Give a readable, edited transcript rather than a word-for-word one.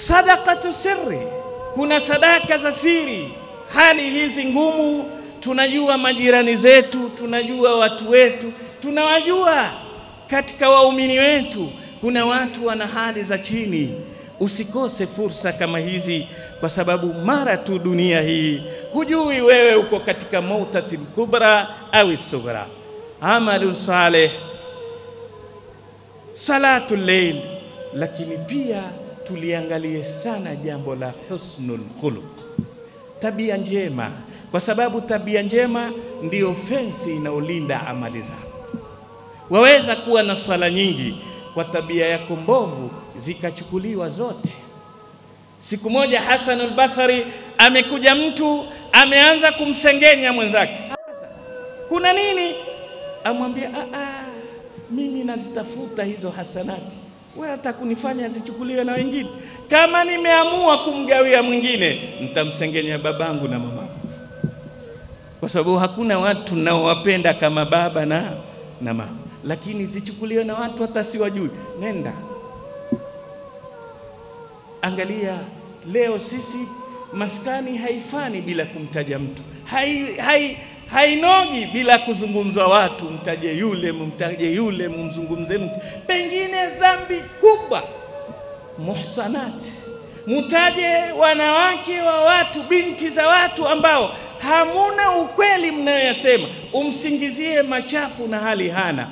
sadaqatu sirri, kuna sadaka za siri. Hali hizi ngumu, tunajua majirani zetu, tunajua watu wetu, tunawajua katika waumini wetu kuna watu wana hali za chini. Usikose fursa kama hizi, kwa sababu mara tu dunia hii hujui wewe uko katika mautatil kubra au sughra. Amalun salih, salatul layl, lakini pia tuliangalie sana jambo la husnul khuluq, tabia njema, kwa sababu tabia njema ndio fensi inaolinda amali zako. Waweza kuwa na swala nyingi, kwa tabia yako mbovu zikachukuliwa zote. Siku moja Hasan al-Basri amekuja mtu ameanza kumsengenya mwenzake. Kuna nini? Amwambia mimi nazitafuta hizo hasanati, wewe atakunifanya zichukuliwe na wengine. Kama nimeamua kumgawia mwingine, nitamsengenya babangu na mamangu, kwa sababu hakuna watu naowapenda kama baba na mama, lakini zichukuliwe na watu hata siwajui. Nenda angalia, leo sisi maskani haifani bila kumtaja mtu, hainogi bila kuzungumzwa watu. Mtaje yule, mumtaje yule, mumzungumze mtu. Pengine dhambi kubwa, muhsanati, mutaje wanawake wa watu, binti za watu ambao hamuna ukweli mnayoyasema, umsingizie machafu na hali hana.